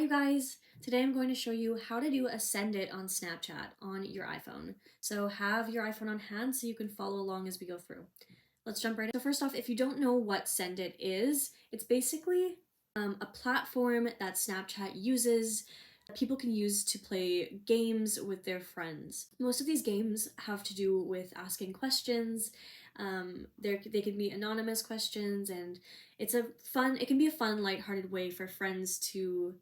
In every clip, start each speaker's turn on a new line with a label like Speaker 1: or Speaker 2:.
Speaker 1: guys! Today I'm going to show you how to do a Send It on Snapchat on your iPhone. So have your iPhone on hand so you can follow along as we go through. Let's jump right in. So first off, if you don't know what Send It is, it's basically a platform that Snapchat uses that people can use to play games with their friends. Most of these games have to do with asking questions. They can be anonymous questions, and it can be a fun, lighthearted way for friends to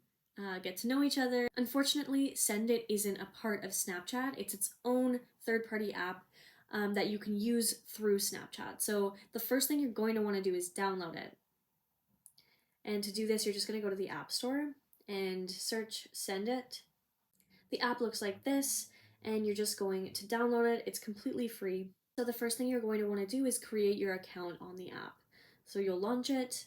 Speaker 1: get to know each other. Unfortunately, Send It isn't a part of Snapchat. It's its own third-party app that you can use through Snapchat. So the first thing you're going to want to do is download it. And to do this, you're just going to go to the App Store and search Send It. The app looks like this, and you're just going to download it. It's completely free. So the first thing you're going to want to do is create your account on the app. So you'll launch it,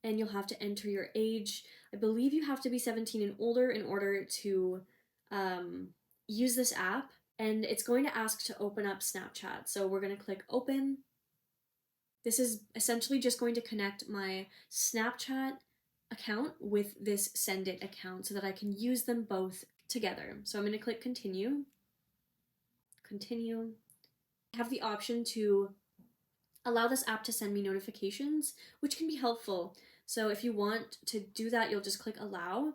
Speaker 1: and you'll have to enter your age. I believe you have to be 17 and older in order to use this app, and it's going to ask to open up Snapchat. So we're going to click open. This is essentially just going to connect my Snapchat account with this Send It account so that I can use them both together. So I'm going to click continue. Continue. I have the option to allow this app to send me notifications, which can be helpful. So if you want to do that, you'll just click allow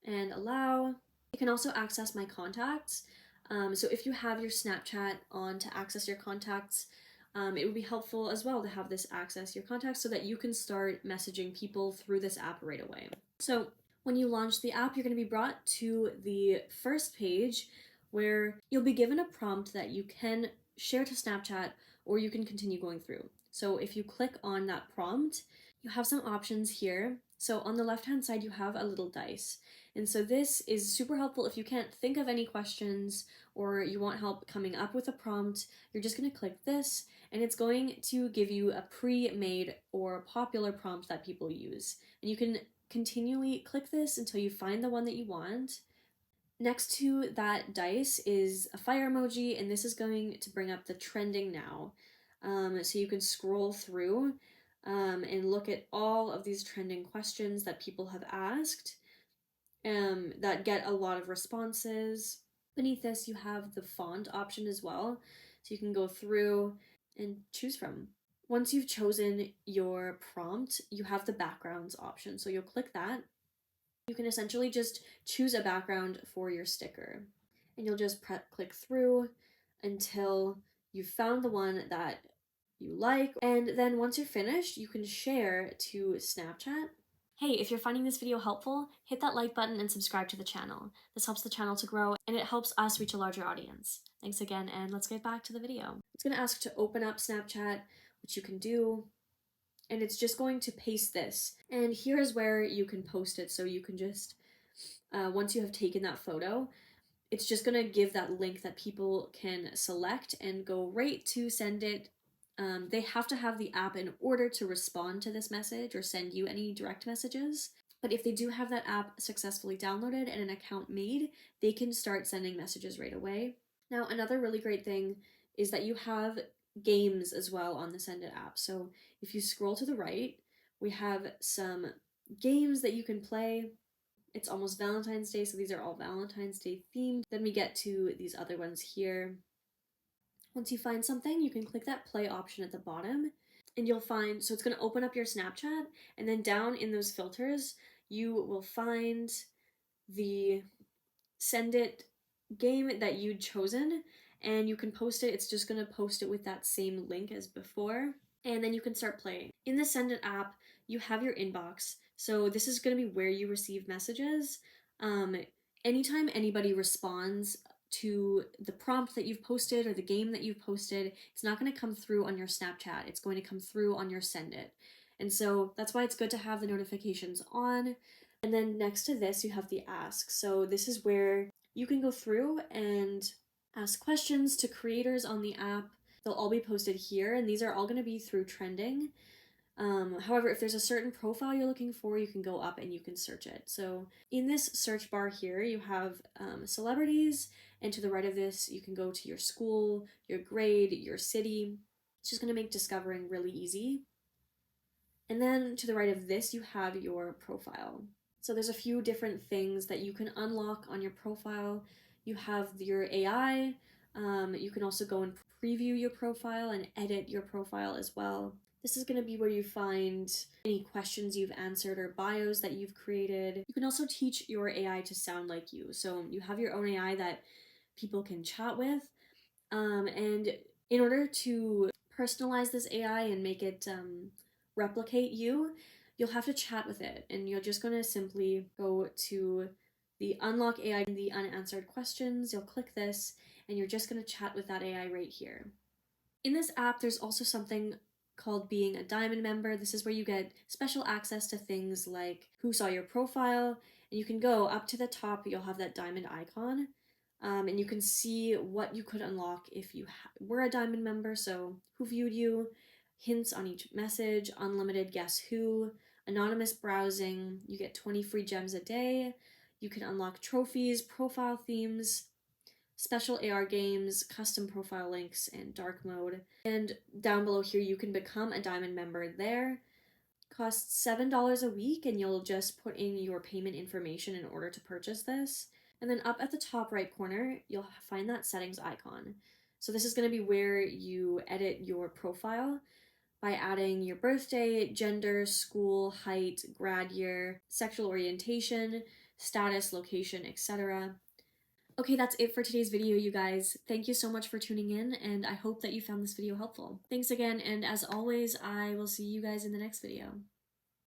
Speaker 1: and allow. You can also access my contacts. So if you have your Snapchat on to access your contacts, it would be helpful as well to have this access your contacts so that you can start messaging people through this app right away. So when you launch the app, you're going to be brought to the first page where you'll be given a prompt that you can share to Snapchat or you can continue going through. So if you click on that prompt, you have some options here. So on the left-hand side, you have a little dice. And so this is super helpful if you can't think of any questions or you want help coming up with a prompt. You're just going to click this, and it's going to give you a pre-made or popular prompt that people use. And you can continually click this until you find the one that you want. Next to that dice is a fire emoji, and this is going to bring up the trending now. So you can scroll through and look at all of these trending questions that people have asked that get a lot of responses. Beneath this, you have the font option as well. So you can go through and choose from. Once you've chosen your prompt, you have the backgrounds option. So you'll click that. You can essentially just choose a background for your sticker, and you'll just click through until you've found the one that you like. And then once you're finished, you can share to Snapchat. Hey, if you're finding this video helpful, hit that like button and subscribe to the channel. This helps the channel to grow and it helps us reach a larger audience. Thanks again, and let's get back to the video. It's going to ask to open up Snapchat, which you can do. And it's just going to paste this. And here is where you can post it. So you can just, once you have taken that photo, it's just going to give that link that people can select and go right to Send It. They have to have the app in order to respond to this message or send you any direct messages. But if they do have that app successfully downloaded and an account made, they can start sending messages right away. Now, another really great thing is that you have games as well on the Send It app. So if you scroll to the right, we have some games that you can play. It's almost Valentine's Day, so these are all Valentine's Day themed. Then we get to these other ones here. Once you find something, you can click that play option at the bottom, and you'll find, so it's going to open up your Snapchat, and then down in those filters, you will find the Send It game that you'd chosen, and you can post it. It's just going to post it with that same link as before, and then you can start playing. In the Send It app, you have your inbox, so this is going to be where you receive messages. Anytime anybody responds to the prompt that you've posted or the game that you've posted, it's not going to come through on your Snapchat. It's going to come through on your Send It. And so that's why it's good to have the notifications on. And then next to this, you have the ask. So this is where you can go through and ask questions to creators on the app. They'll all be posted here, and these are all going to be through trending. However, if there's a certain profile you're looking for, you can go up and you can search it. So in this search bar here, you have celebrities, and to the right of this, you can go to your school, your grade, your city. It's just going to make discovering really easy. And then to the right of this, you have your profile. So there's a few different things that you can unlock on your profile. You have your AI. You can also go and preview your profile and edit your profile as well. This is going to be where you find any questions you've answered or bios that you've created. You can also teach your AI to sound like you. So you have your own AI that people can chat with. And in order to personalize this AI and make it replicate you, you'll have to chat with it. And you're just going to simply go to the unlock AI and the unanswered questions. You'll click this and you're just going to chat with that AI right here. In this app, there's also something called being a diamond member. This is where you get special access to things like who saw your profile, and you can go up to the top, you'll have that diamond icon, and you can see what you could unlock if you were a diamond member. So who viewed you, hints on each message, unlimited guess who, anonymous browsing, you get 20 free gems a day, you can unlock trophies, profile themes, special AR games, custom profile links, and dark mode. And down below here, you can become a diamond member there. Costs $7 a week, and you'll just put in your payment information in order to purchase this. And then up at the top right corner, you'll find that settings icon. So this is going to be where you edit your profile by adding your birthday, gender, school, height, grad year, sexual orientation, status, location, etc. Okay, that's it for today's video, you guys. Thank you so much for tuning in, and I hope that you found this video helpful. Thanks again, and as always, I will see you guys in the next video.